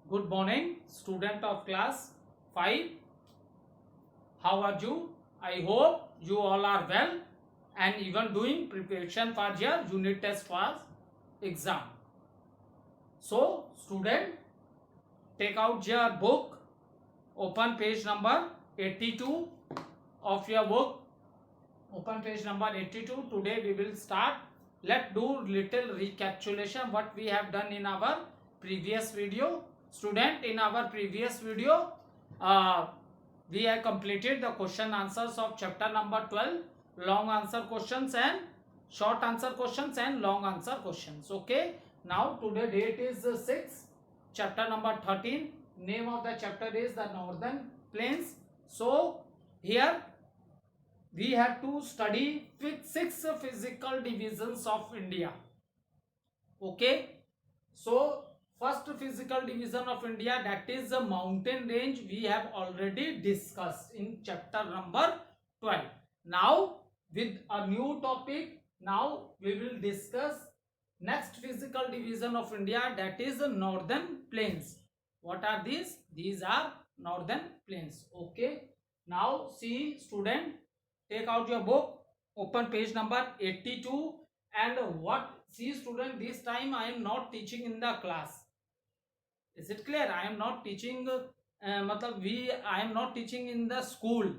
Good morning, student of class 5. How are you? I hope you all are well and even doing preparation for your unit test for exam. So, student, take out your book, open page number 82 of your book. Open page number 82. Today we will start. Let's do little recapitulation what we have done in our previous video. Student, in our previous video, we have completed the question answers of chapter number 12, long answer questions and short answer questions and long answer questions. Okay. Now today date is 6, chapter number 13. Name of the chapter is the Northern Plains. So here we have to study 6 physical divisions of India. Okay. So first physical division of India, that is the mountain range, we have already discussed in chapter number 12. Now with a new topic, now we will discuss next physical division of India, that is the Northern Plains. What are these? These are Northern Plains. Okay. Now see student, take out your book, open page number 82, and what, see student, this time I am not teaching in the class. Is it clear? I am not teaching, I am not teaching in the school.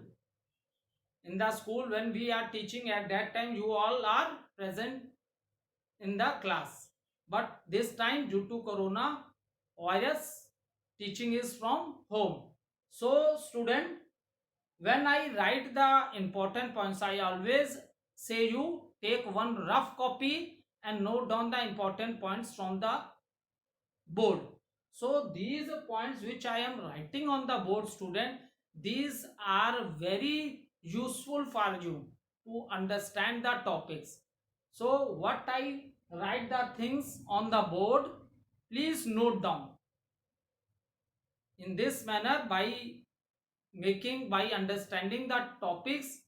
In the school when we are teaching, at that time you all are present in the class. But this time due to corona virus, teaching is from home. So student, when I write the important points, I always say you take one rough copy and note down the important points from the board. So these points which I am writing on the board, student, these are very useful for you to understand the topics. So what I write the things on the board, please note down. In this manner, by understanding the topics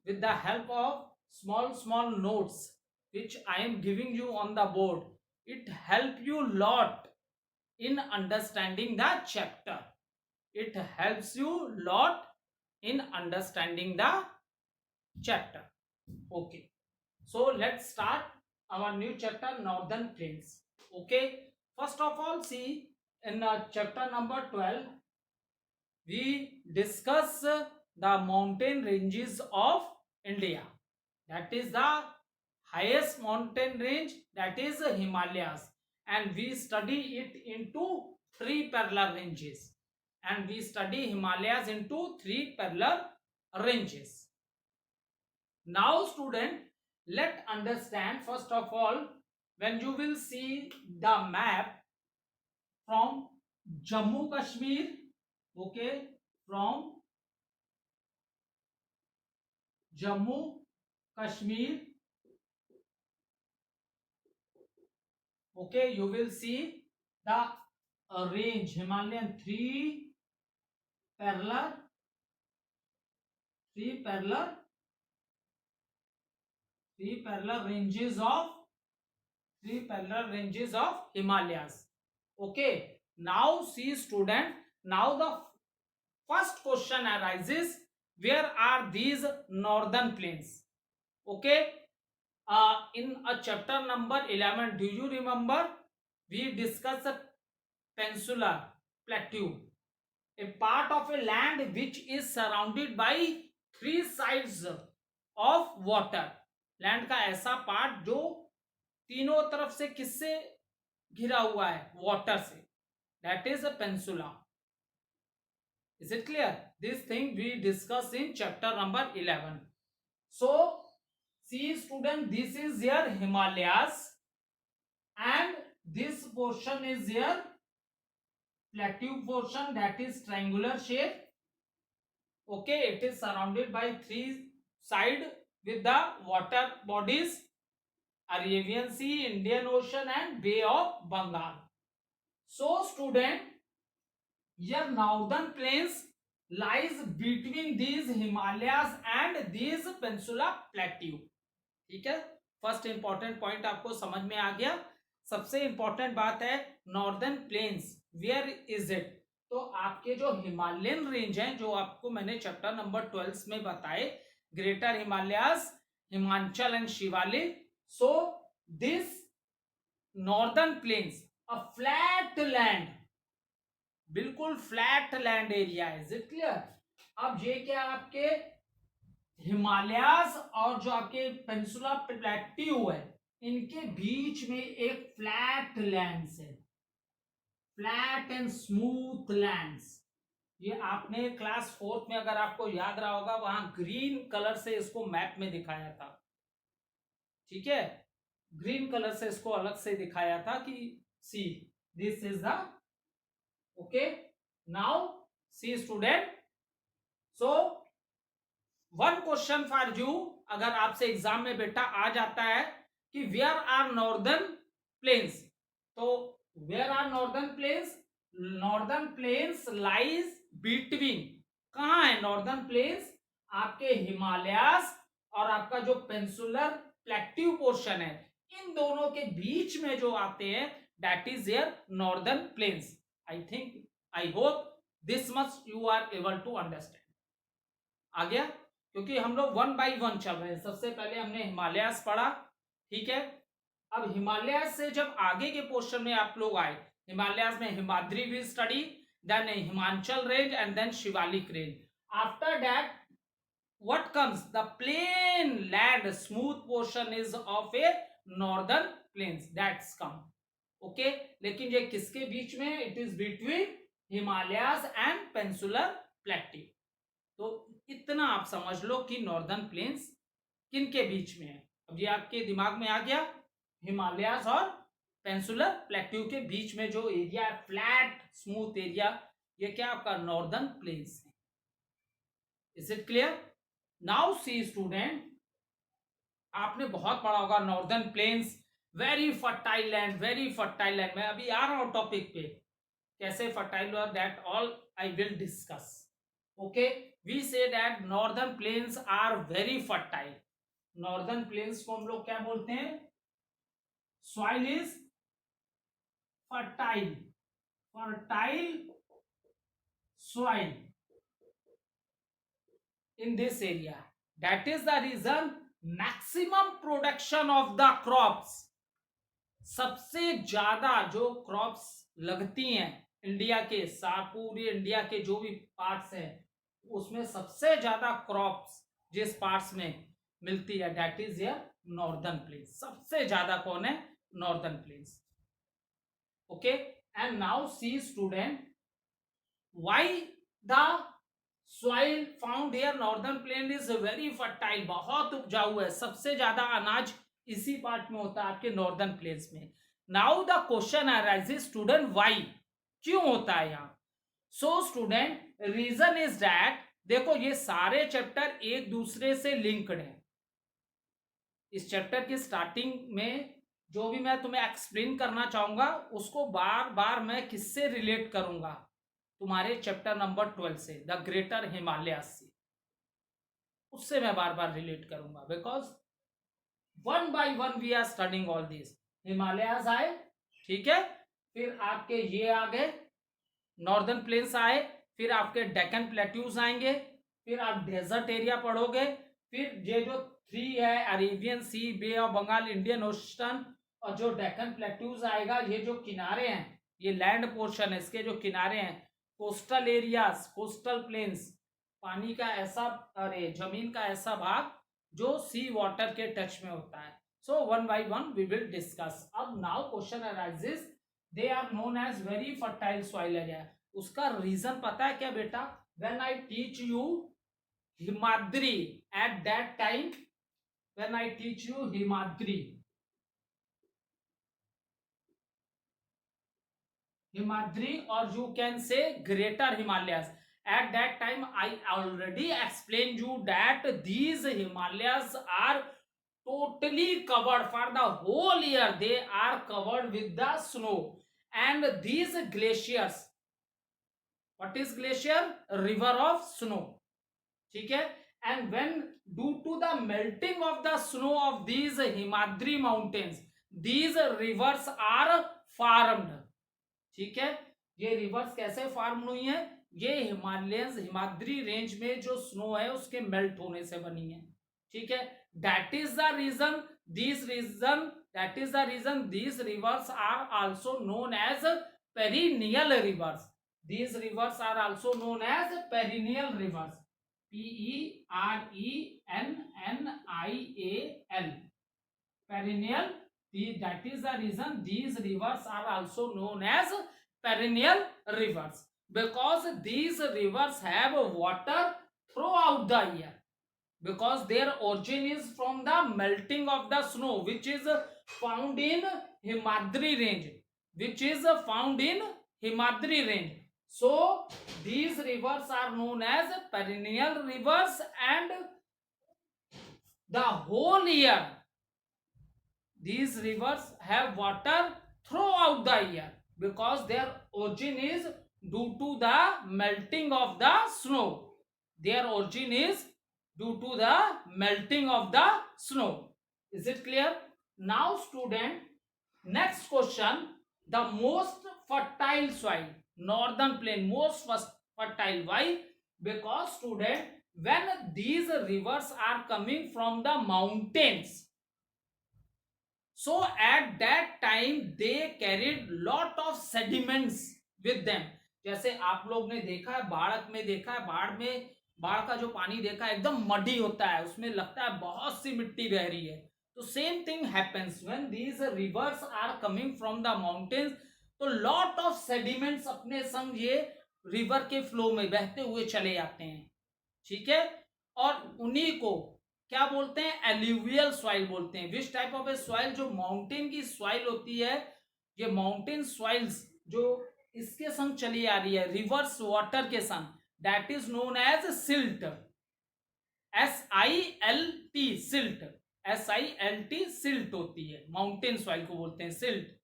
with the help of small notes which I am giving you on the board, it help you lot in understanding the chapter. It helps you lot in understanding the chapter. Okay. So let's start our new chapter, Northern Plains. Okay. First of all, see in chapter number 12, we discuss the mountain ranges of India. That is the highest mountain range, that is Himalayas, and we study it into 3 parallel ranges, and we study Himalayas into 3 parallel ranges. Now student, let understand first of all, when you will see the map from Jammu Kashmir, okay, from Jammu Kashmir, okay, you will see the range Himalayan three parallel ranges of Himalayas. Okay, now see student, now the first question arises, where are these northern plains? Okay, in a chapter number 11, do you remember we discussed a peninsular plateau, a part of a land which is surrounded by 3 sides of water. Land का ऐसा part जो तीनों तरफ से किससे घिरा हुआ है? वाटर से. That is a peninsula. Is it clear? This thing we discuss in chapter number 11. So see student, this is your Himalayas and this portion is your plateau portion, that is triangular shape. Okay, it is surrounded by 3 side with the water bodies, Arabian Sea, Indian Ocean and Bay of Bengal. So student, your northern plains lies between these Himalayas and these Peninsula Plateau. ठीक है, first important point आपको समझ में आ गया. सबसे important बात है, northern plains where is it? तो आपके जो हिमालयन रेंज है, जो आपको मैंने चैप्टर नंबर 12 में बताए, greater Himalayas, Himachal and Shivalik. So this northern plains, a flat land, बिल्कुल flat land area. Is it clear? अब ये क्या आपके हिमालयास और जो आपके पेनिनसुला प्लेट्यू है, इनके बीच में एक फ्लैट लैंड्स है, फ्लैट एंड स्मूथ लैंड्स. ये आपने क्लास 4th में अगर आपको याद रहा होगा, वहां ग्रीन कलर से इसको मैप में दिखाया था. ठीक है, ग्रीन कलर से इसको अलग से दिखाया था कि see this is the. Okay, now see student, so one question for you, अगर आपसे एग्जाम में बेटा आ जाता है कि वेयर आर नॉर्दर्न प्लेन्स, तो where are northern plains? Northern plains lies between. कहां है नॉर्दर्न प्लेन्स? आपके हिमालयास और आपका जो पेनिनसुलर प्लेट्यू पोर्शन है, इन दोनों के बीच में जो आते हैं, that is there northern plains. I think, I hope this much you are able to understand. आ गया? क्योंकि हम लोग 1 बाय 1 चल रहे हैं. सबसे पहले हमने हिमालयास पढ़ा. ठीक है, अब हिमालयास से जब आगे के पोर्शन में आप लोग आए, हिमालयास में Himadri we study, then Himachal range and then Shivalik range. After that what comes? The plain land smooth portion is of a northern plains that's come. Okay, लेकिन ये किसके बीच में? It is between Himalayas and Peninsular Plateau. तो इतना आप समझ लो कि northern plains किन के बीच में है. अब ये आपके दिमाग में आ गया, हिमालयास और पेनिनसुलर प्लेट्यू के बीच में जो एरिया है, फ्लैट स्मूथ एरिया, ये क्या आपका नॉर्दर्न प्लेन्स है. Is it clear? Now see student, आपने बहुत पढ़ा होगा northern plains, very fertile land, very fertile land. मैं अभी आ रहा हूं टॉपिक पे, कैसे फर्टाइल हुआ, that all I will discuss. Okay, we say that northern plains are very fertile. Northern plains को हम लोग क्या बोलते हैं? Soil is fertile, fertile soil in this area. That is the reason maximum production of the crops, सबसे ज्यादा जो crops लगती हैं इंडिया के, पूरे इंडिया के जो भी पार्ट्स हैं, उसमें सबसे ज्यादा क्रॉप्स जिस पार्ट्स में मिलती है, that is your northern plains. सबसे ज्यादा कौन है? Northern planes. Okay, and now see student, why the soil found here northern plain is very fertile, बहुत उपजाऊ है, सबसे ज्यादा अनाज इसी पार्ट में होता है आपके नॉर्दर्न प्लेन्स में. Now the question arises student, why, क्यों होता है यहां? So student, reason is that, देखो ये सारे चैप्टर एक दूसरे से लिंक्ड है. इस चैप्टर की स्टार्टिंग में जो भी मैं तुम्हें एक्सप्लेन करना चाहूंगा, उसको बार बार मैं किससे रिलेट करूंगा? तुम्हारे चैप्टर नंबर 12 से, द ग्रेटर हिमालयास से, उससे मैं बार बार रिलेट करूंगा. Because 1 by 1 we are studying all this. Himalayas आए, ठीक है, फिर आपके ये आ गए नॉर्दर्न प्लेन्स आए, फिर आपके डेक्कन प्लेट्यूज आएंगे, फिर आप डेजर्ट एरिया पढ़ोगे, फिर ये जो 3 है, Arabian Sea, Bay of Bengal, Indian Ocean, और जो डेक्कन प्लेट्यूज आएगा, ये जो किनारे हैं, ये लैंड पोर्शन है, इसके जो किनारे हैं, कोस्टल एरियाज, कोस्टल प्लेन्स, पानी का ऐसा, अरे जमीन का ऐसा भाग जो सी वाटर के टच में होता है. So 1 by 1 we will discuss. अब now question arises, they are known as very fertile soil area. उसका रीजन पता है क्या बेटा? When I teach you Himadri, at that time when I teach you Himadri, Himadri, or you can say greater Himalayas. At that time, I already explained you that these Himalayas are totally covered for the whole year. They are covered with the snow. And these glaciers, what is glacier? River of snow. ठीक है? And when due to the melting of the snow of these Himadri mountains, these rivers are formed. ठीक है, ये reverse कैसे form हुई है? ये Himadri range में जो स्नो है उसके मेल्ट होने से बनी है, ठीक है। That is the reason these rivers are also known as perennial rivers. These rivers are also known as perennial rivers. Perennial. Perennial. That is the reason these rivers are also known as perennial rivers, because these rivers have water throughout the year, because their origin is from the melting of the snow which is found in Himadri range. So these rivers are known as perennial rivers, and the whole year these rivers have water throughout the year, because their origin is due to the melting of the snow. Their origin is due to the melting of the snow. Is it clear? Now student, next question. The most fertile soil, northern plain, most fertile. Why? Because student, when these rivers are coming from the mountains, so at that time they carried lot of sediments with them. जैसे आप लोग ने देखा है बाढ़ में, देखा है बाढ़ का जो पानी देखा है एकदम मडी होता है, उसमें लगता है बहुत सी मिट्टी बह रही है। तो same thing happens when these rivers are coming from the mountains, तो लॉट ऑफ सेडिमेंट्स अपने संग ये रिवर के फ्लो में बहते हुए चले जाते हैं, ठीक है। और उन्हीं को क्या बोलते हैं? एल्यूवियल सॉइल बोलते हैं। Which type of A soil? जो माउंटेन की सॉइल होती है, ये माउंटेन सॉइल्स जो इसके संग चली आ रही है रिवर्स वाटर के संग, that is known as silt. SILT silt, SILT silt होती है, माउंटेन सॉइल को बोलते हैं सिल्ट।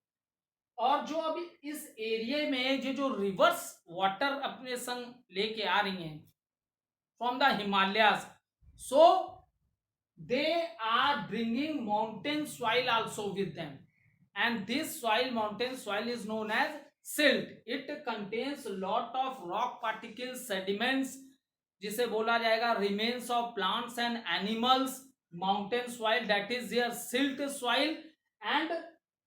और जो अभी इस एरिया में जो रिवर्स वाटर अपने संग लेके आ रही हैं from the Himalayas, so they are bringing mountain soil also with them, and this mountain soil is known as silt. It contains lot of rock particles, sediments, जिसे बोला जाएगा remains of plants and animals. Mountain soil, that is their silt soil, and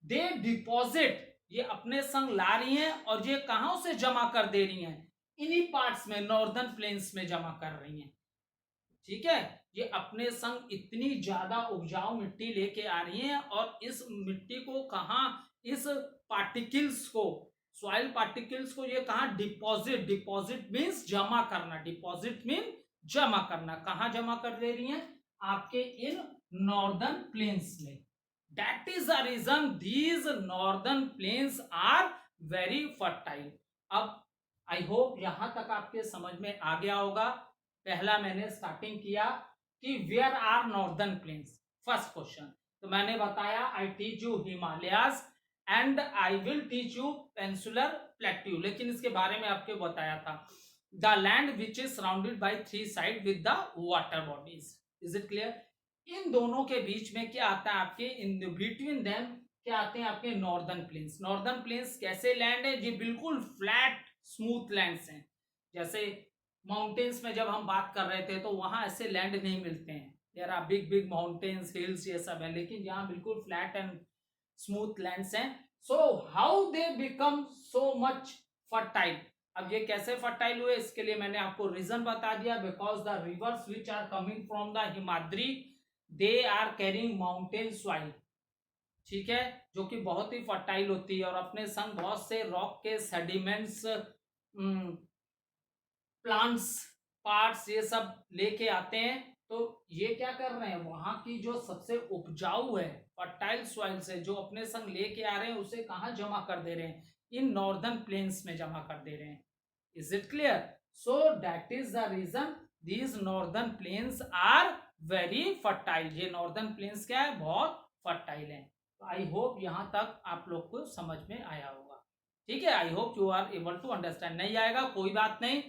they deposit, ये अपने संग ला रही हैं और ये कहां से जमा कर दे रही हैं? इन्हीं पार्ट्स में, नॉर्दर्न प्लेन्स में जमा कर रही हैं, ठीक है। ये अपने संग इतनी ज्यादा उपजाऊ मिट्टी लेके आ रही हैं, और इस मिट्टी को कहां, इस पार्टिकल्स को, सॉइल पार्टिकल्स को ये कहां डिपॉजिट मींस जमा करना, डिपॉजिट मीन जमा करना। कहां जमा कर ले रही हैं? आपके इन नॉर्दर्न प्लेन्स में। That is the reason these northern plains are very fertile. अब आई होप यहां तक आपके समझ में आ गया होगा। पहला मैंने स्टार्टिंग किया कि where are northern plains, first question. तो मैंने बताया I teach you Himalayas and I will teach you peninsular plateau, लेकिन इसके बारे में आपको बताया था the land which is surrounded by three side with the water bodies. Is it clear? इन दोनों के बीच में क्या आता है आपके, इन बिटवीन देम क्या आते हैं आपके नॉर्दर्न प्लेन्स। नॉर्दर्न प्लेन्स कैसे लैंड है? ये बिल्कुल फ्लैट स्मूथ लैंड्स हैं। जैसे माउंटेन्स में जब हम बात कर रहे थे तो वहां ऐसे लैंड नहीं मिलते हैं, there are big mountains, hills, ये सब है, लेकिन यहाँ बिल्कुल फ्लैट एंड स्मूथ लैंड्स हैं। So how they become so much fertile? अब ये कैसे फर्टाइल हुए, इसके लिए मैंने आपको रीजन बता दिया। Because the rivers which are coming from the Himadri, they are carrying mountain soil, ठीक है, जो कि बहुत ही फर्टाइल होती है, और अपने संग बहुत से रॉक के सेडिमेंट्स, प्लांट्स, पार्ट्स, ये सब लेके आते हैं। तो ये क्या कर रहे हैं, वहां की जो सबसे उपजाऊ है फर्टाइल सॉइल से जो अपने संग लेके आ रहे हैं, उसे कहाँ जमा कर दे रहे हैं? इन नॉर्दर्न प्लेन्स में जमा कर दे रहे हैं। Is it clear? So that is the reason these northern plains are very fertile. ये नॉर्दर्न प्लेन्स क्या है, बहुत फर्टाइल है। तो आई होप यहां तक आप लोग को समझ में आया होगा, ठीक है। I hope you are able to understand. नहीं आएगा कोई बात नहीं,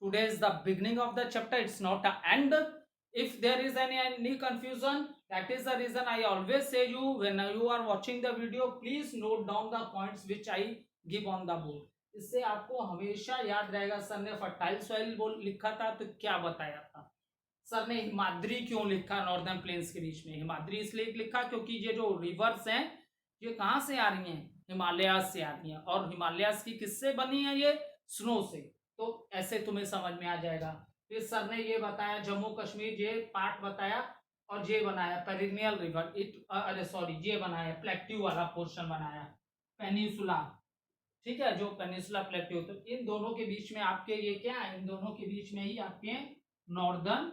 today is the beginning of the chapter, it's not an end. If there is any confusion, that is the reason I always say you, when you are watching the video, please note down the points which I give on the board. इससे आपको हमेशा याद रहेगा। Sir ने fertile soil बोल लिखा था तो क्या बताया था, सर ने हिमाद्री क्यों लिखा नॉर्दर्न प्लेन्स के बीच में? हिमाद्री इसलिए लिखा क्योंकि ये जो रिवर्स हैं ये कहाँ से आ रही हैं? हिमालयाज से आ रही हैं, और हिमालयाज की किससे बनी है? ये स्नो से। तो ऐसे तुम्हें समझ में आ जाएगा। फिर सर ने ये बताया जम्मू कश्मीर, ये पार्ट बताया, और ये बनाया पेरिनियल रिवर, अरे सॉरी, ये बनाया प्लेट्यू वाला पोर्शन बनाया, पेनिसुला, ठीक है, जो पेनिसुला प्लेट्यू। तो इन दोनों के बीच में आपके ये क्या है? इन दोनों के बीच में ही आपके नॉर्दर्न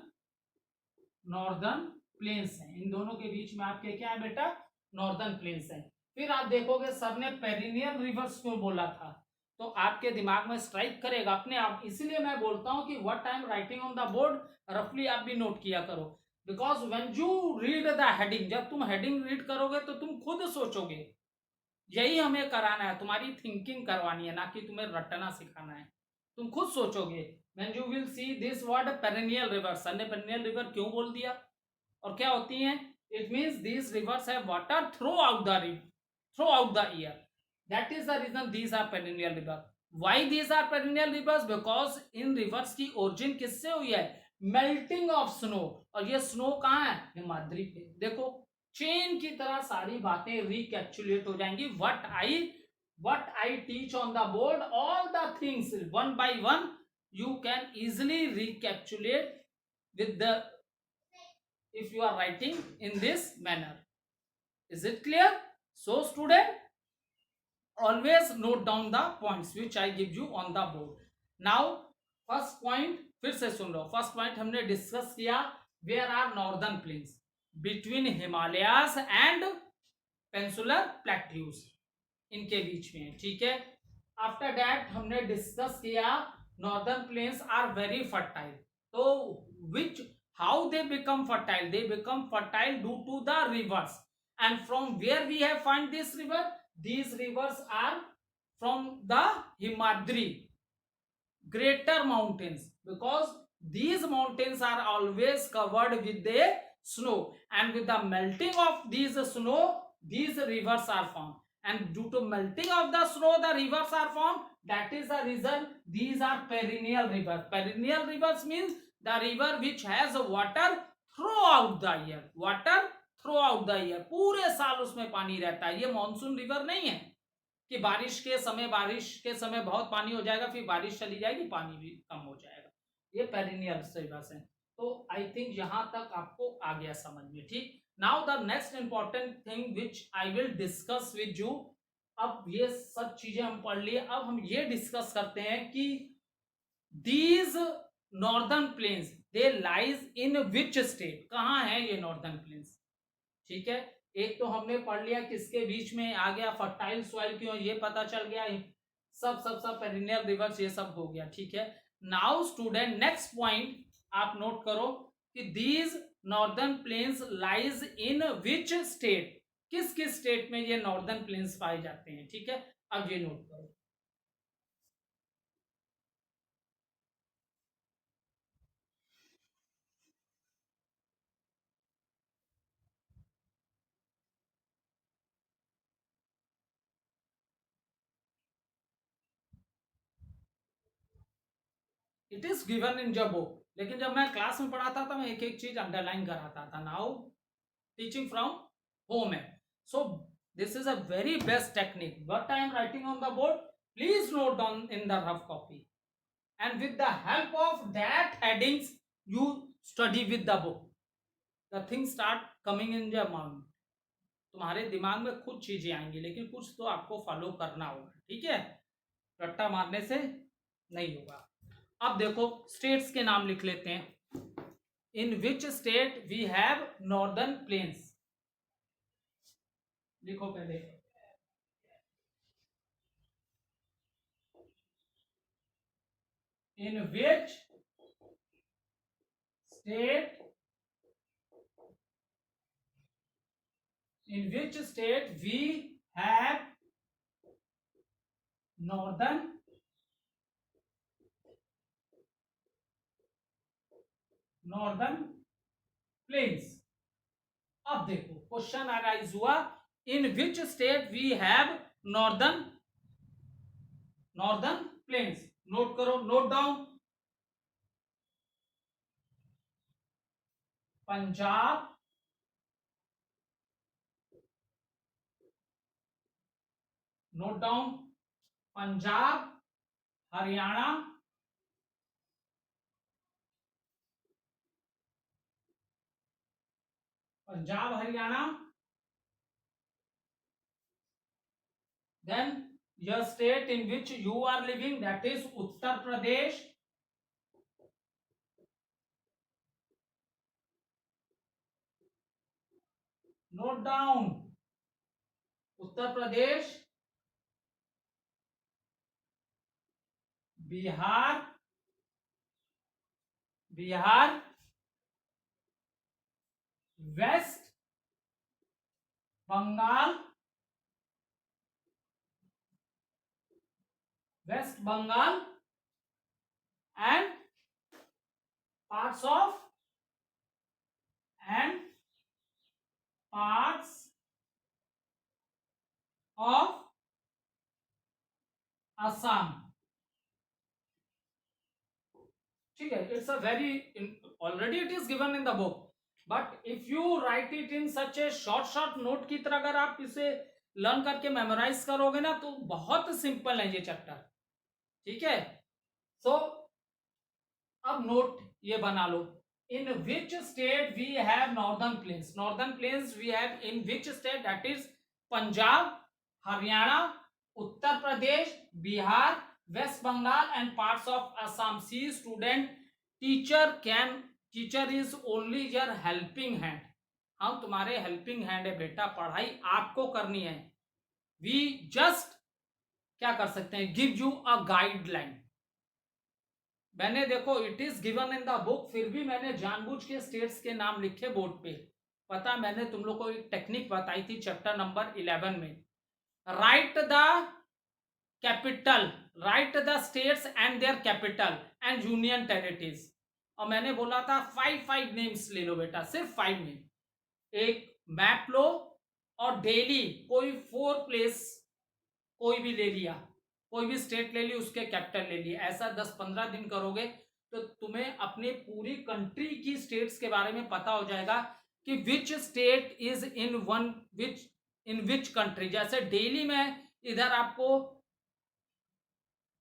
नॉर्दर्न प्लेन्स हैं। इन दोनों के बीच में आपके क्या है बेटा? नॉर्दर्न प्लेन्स हैं। फिर आप देखोगे सर ने पेरिनियल रिवर्स क्यों बोला था, तो आपके दिमाग में स्ट्राइक करेगा अपने आप। इसीलिए मैं बोलता हूं कि what I am writing on the board रफली आप भी नोट किया करो, because when you read the heading, जब तुम हेडिंग रीड करोगे तो तुम खुद सोचोगे। यही हमें कराना है, तुम्हारी थिंकिंग करवानी है, ना कि तुम्हें रटना सिखाना है। तुम खुद सोचोगे when you will see this word perennial river, sir ने perennial river क्यों बोल दिया, और क्या होती हैं? It means these rivers have water throughout the year. That is the reason these are perennial river. Why these are perennial rivers? Because in rivers की origin किससे हुई है? Melting of snow, और ये snow कहाँ है? हिमाद्री पे। देखो चेन की तरह सारी बातें रिकैप्चुलेट हो जाएंगी। what I teach on the board, all the things one by one you can easily recapitulate with the, if you are writing in this manner. Is it clear? So student, always note down the points which I give you on the board. Now first point फिर से सुन लो। First point हमने discuss किया, where are northern plains between Himalayas and peninsular plateaus, इनके बीच में, ठीक है। आफ्टर दैट हमने डिस्कस किया northern plains are very fertile, तो which how they become fertile? They become fertile due to the rivers, and from where we have find this river? These rivers are from the Himadri greater mountains, because these mountains are always covered with the snow, and with the melting of these snow these rivers are formed, and due to melting of the snow the rivers are formed. That is the reason these are perennial rivers. Perennial rivers means the river which has water throughout the year. Water throughout the year, पूरे साल उसमें पानी रहता है। ये monsoon river नहीं है कि बारिश के समय बहुत पानी हो जाएगा, फिर बारिश चली जाएगी, पानी भी कम हो जाएगा। ये पेरिनियल रिवर्स है। तो आई थिंक यहां तक आपको आ गया समझ में, ठीक। Now the next important thing which I will discuss with you, अब ये सब चीजें हम पढ़ लिए, अब हम ये डिस्कस करते हैं कि these northern planes they lies in which state, कहाँ है ये नॉर्दर्न प्लेन्स, ठीक है। एक तो हमने पढ़ लिया किसके बीच में आ गया, फर्टाइल सॉइल क्यों, ये पता चल गया, सब पेरिनियल रिवर्स ये सब हो गया, ठीक है। नाउ स्टूडेंट नेक्स्ट पॉइंट आप नोट करो कि these northern plains lies in which state, किस किस स्टेट में ये नॉर्दर्न प्लेन्स पाए जाते हैं, ठीक है। अब ये नोट करो, इट इज गिवन इन जब बुक, लेकिन जब मैं क्लास में पढ़ाता था मैं एक एक चीज अंडरलाइन कराता था। नाउ टीचिंग फ्रॉम home है, so this is a very best technique. What I am writing on the board, please note down in the rough copy, and with the help of that headings you study with the book, the things start coming in your mind. तुम्हारे दिमाग में कुछ चीजें आएंगी, लेकिन कुछ तो आपको फॉलो करना होगा, ठीक है, रट्टा मारने से नहीं होगा। अब देखो स्टेट्स के नाम लिख लेते हैं। In which state we have northern plains, लिखो पहले, in which state we have northern plains. अब देखो क्वेश्चन अराइज हुआ, in which state we have northern northern plains. Note करो, note down. Punjab, note down, Punjab, Haryana, Punjab Haryana, then your state in which you are living, that is Uttar Pradesh, note down, Uttar Pradesh, Bihar, Bihar, West Bengal, West Bengal and parts of Assam। ठीक है, it's a very, already it is given in the book, but if you write it in such a short note की तरह अगर आप इसे learn करके memorise करोगे ना तो बहुत सिंपल है ये चैप्टर। ठीक है, सो अब नोट ये बना लो, in which state we have northern plains, northern plains we have in which state, that is Punjab, Haryana, Uttar Pradesh, Bihar, West Bengal and parts of Assam. See student, teacher is only your helping hand, हम तुम्हारे हेल्पिंग हैंड है बेटा, पढ़ाई आपको करनी है। वी जस्ट क्या कर सकते हैं, गिव यू अ गाइडलाइन। मैंने देखो it is given in the book, फिर भी मैंने जानबूझ के स्टेट्स के नाम लिखे बोर्ड पे। पता, मैंने तुम लोग को एक टेक्निक बताई थी चैप्टर नंबर 11 में, right the capital, right the states and their capital and union territories. और मैंने बोला था 5 नेम्स ले लो बेटा, सिर्फ 5 नेम, एक मैप लो और डेली कोई 4 प्लेस कोई भी ले लिया, कोई भी स्टेट ले ली, उसके कैपिटल ले लिया। ऐसा 10-15 दिन करोगे तो तुम्हें अपने पूरी कंट्री की स्टेट्स के बारे में पता हो जाएगा कि which state is in which country. जैसे डेली में इधर आपको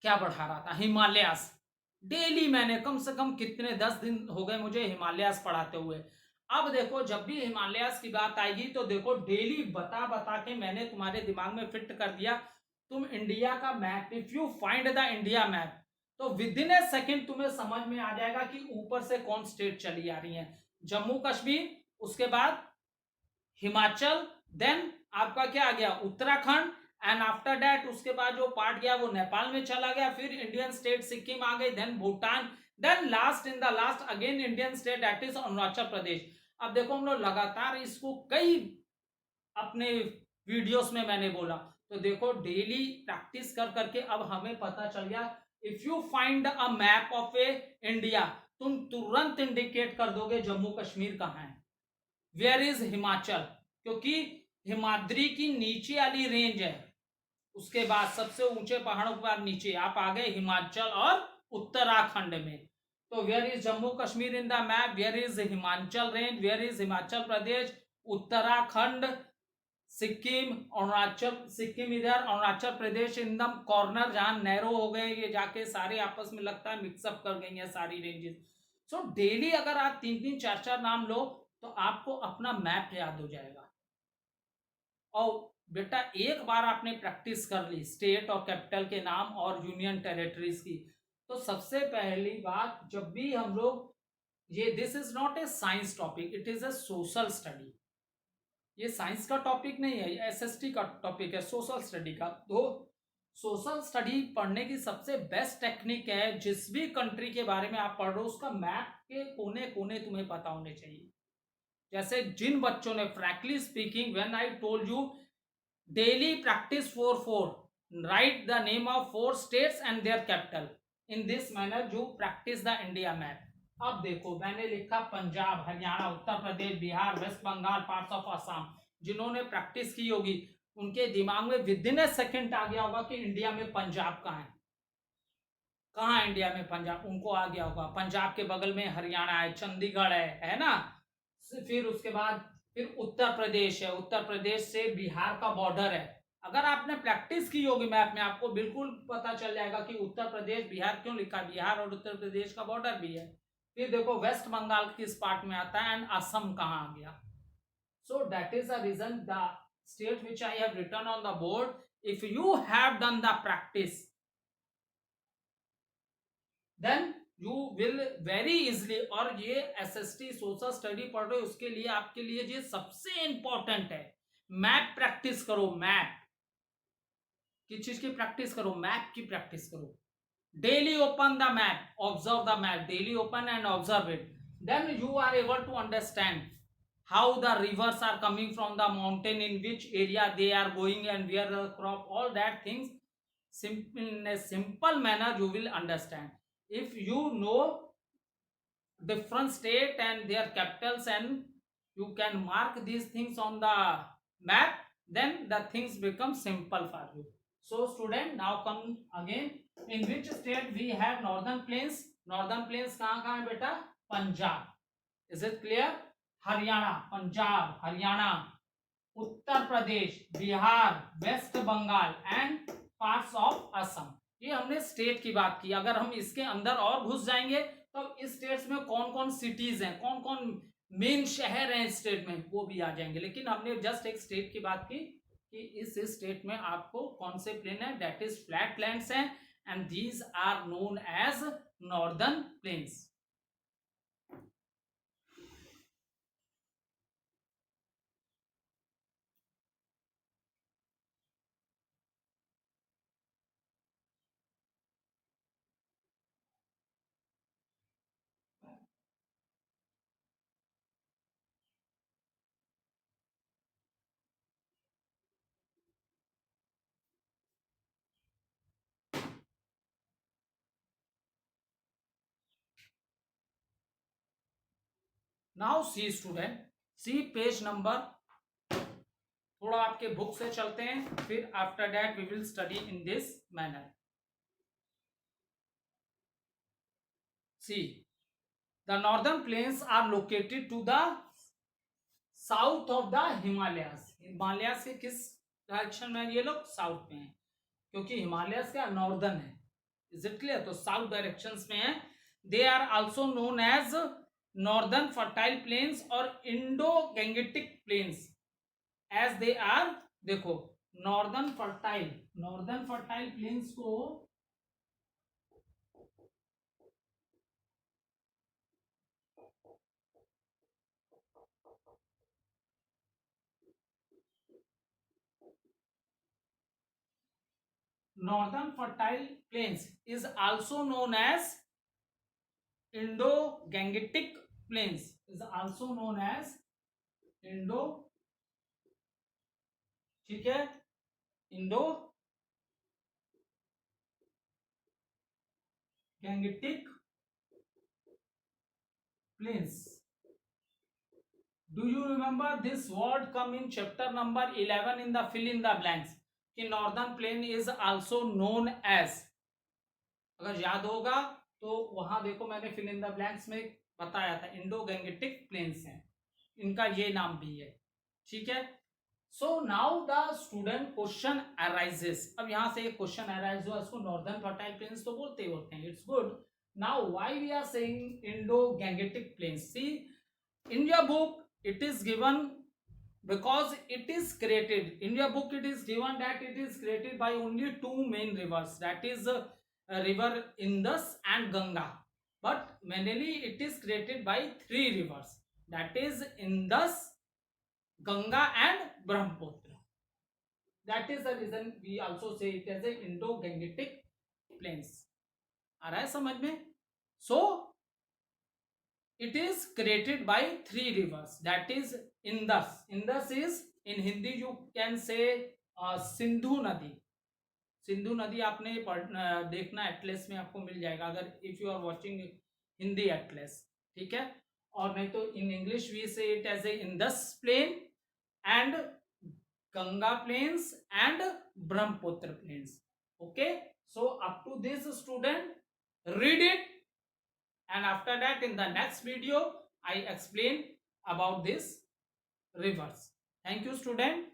क्या पढ़ा रहा था, हिमालयास, डेली मैंने कम से कम कितने 10 दिन हो गए मुझे हिमालयास पढ़ाते हुए। अब देखो जब भी हिमालयास की बात आएगी तो देखो डेली बता बता के मैंने तुम्हारे दिमाग में फिट कर दिया। तुम इंडिया का map, if you find the India map, तो विद इन ए सेकेंड तुम्हें समझ में आ जाएगा कि ऊपर से कौन स्टेट चली आ रही है। जम्मू कश्मीर, उसके बाद हिमाचल, देन आपका क्या आ गया उत्तराखंड, एंड आफ्टर दैट उसके बाद जो पार्ट गया वो नेपाल में चला गया, फिर इंडियन स्टेट सिक्किम आ गई, then Bhutan, then last in the last again Indian state that is Arunachal Pradesh. अब देखो हम लोग लगातार इसको कई अपने वीडियोस में मैंने बोला, तो देखो डेली प्रैक्टिस कर करके अब हमें पता चल गया। If you find a map of A India, तुम तुरंत इंडिकेट कर दोगे जम्मू कश्मीर कहाँ है, वेयर इज हिमाचल, क्योंकि हिमाद्री की नीचे वाली रेंज है, उसके बाद सबसे ऊंचे पहाड़ों के बाद नीचे आप आ गए हिमाचल और उत्तराखंड में। तो where is Jammu Kashmir in the map, where is Himachal range, where is Himachal Pradesh, Uttarakhand, Sikkim, Arunachal, Sikkim इधर, Arunachal Pradesh in the corner जहां नैरो हो गए, ये जाके सारे आपस में लगता है मिक्सअप कर गई हैं सारी रेंजेस। सो डेली अगर आप 3-3, 4-4 नाम लो तो आपको अपना मैप याद हो जाएगा। और बेटा एक बार आपने प्रैक्टिस कर ली स्टेट और कैपिटल के नाम और यूनियन टेरिटरीज की, तो सबसे पहली बात जब भी हम लोग ये, this is not a science topic, it is a social study. ये साइंस का टॉपिक नहीं है, एसएसटी का टॉपिक है, सोशल स्टडी का। तो सोशल स्टडी पढ़ने की सबसे बेस्ट टेक्निक है, जिस भी कंट्री के बारे में आप पढ़ रहे हो उसका मैप के कोने कोने तुम्हें पता होने चाहिए। जैसे जिन बच्चों ने, frankly speaking, when I told you daily practice 4 write the name of 4 states and their capital, in this manner you practice the India map. अब देखो मैंने लिखा Punjab, Haryana, Uttar Pradesh, Bihar, West Bengal, parts of Assam. जिन्होंने प्रैक्टिस की होगी उनके दिमाग में विद इन ए सेकेंड आ गया होगा कि इंडिया में पंजाब कहाँ है। कहाँ इंडिया में पंजाब, उनको आ गया होगा। पंजाब के बगल में हरियाणा है, चंडीगढ़ है ना। फिर उसके बाद फिर उत्तर प्रदेश है, उत्तर प्रदेश से बिहार का बॉर्डर है। अगर आपने प्रैक्टिस की होगी मैप में, आपको बिल्कुल पता चल जाएगा कि उत्तर प्रदेश बिहार क्यों लिखा, बिहार और उत्तर प्रदेश का बॉर्डर भी है। फिर देखो वेस्ट बंगाल किस पार्ट में आता है एंड असम कहाँ आ गया। So that is the reason the state which I have written on the board, if you have done the practice then you will very easily. और ये एसएसटी सोशल स्टडी पढ़ रहे हो, उसके लिए आपके लिए ये सबसे इंपॉर्टेंट है। मैप प्रैक्टिस करो, मैप किस चीज की प्रैक्टिस करो, मैप की प्रैक्टिस करो। Daily open the map, observe the map, daily open and observe it, then you are able to understand how the rivers are coming from the mountain, in which area they are going and where the crop, all that things simple, in a simple manner you will understand. If you know different state and their capitals and you can mark these things on the map, then the things become simple for you. So student, now come again, in which state we have northern plains, northern plains कहाँ है बेटा, Punjab, is it clear? Haryana, Punjab Haryana, Uttar Pradesh, Bihar, West Bengal and parts of Assam. ये हमने state की बात की। अगर हम इसके अंदर और घुस जाएंगे तो इस स्टेट्स में कौन कौन सिटीज हैं, कौन कौन मेन शहर हैं स्टेट में, वो भी आ जाएंगे। लेकिन हमने जस्ट एक स्टेट की बात की कि इस स्टेट में आपको कौन से प्लेन है, दैट इज फ्लैट लैंड्स हैं and these are known as northern plains. Now see student, see page number, थोड़ा आपके बुक से चलते हैं, फिर after that we will study in this manner. See the northern plains are located to the south of the Himalayas. Himalayas के किस direction में ये लोग, साउथ में है, क्योंकि हिमालयस का नॉर्दर्न है, इज इट क्लियर, तो साउथ डायरेक्शंस में है। They are also known as northern fertile plains और Indo Gangetic plains, as they are, देखो नॉर्दर्न फर्टाइल प्लेन्स को northern fertile plains is also known as Indo-Gangetic plains, is also known as Indo, ठीक है, Indo Gangetic plains. Do you remember this word come in chapter number 11 in the fill in the blanks कि northern plain is also known as, अगर याद होगा तो वहां देखो मैंने फिल इन द ब्लैंक्स में बताया था, इंडो गैंगेटिक प्लेन्स हैं, इनका ये नाम भी है, ठीक है। So now the student question arises, अब यहां से एक क्वेश्चन अराइज हुआ, इसको नॉर्दर्न फर्टाइल प्लेन्स तो बोलते ही होते हैं, it's good. Now why we are saying Indo Gangetic plains, see in your book it is given because it is created, in your book it is given that it is created by only two main rivers, that is river Indus and Ganga, but mainly it is created by three rivers, that is Indus, Ganga and Brahmaputra. That is the reason we also say it as a Indo-Gangetic plains. आ रहा है समझ में? So it is created by three rivers, that is Indus. Indus is in Hindi you can say Sindhu नदी। सिंधु नदी आपने देखना एटलेस में आपको मिल जाएगा, अगर if you are watching Hindi atlas, ठीक है। और नहीं तो in English we say it as a Indus plain and Ganga plains and Brahmaputra plains, okay. So up to this student read it, and after that in the next video I explain about this rivers. Thank you student.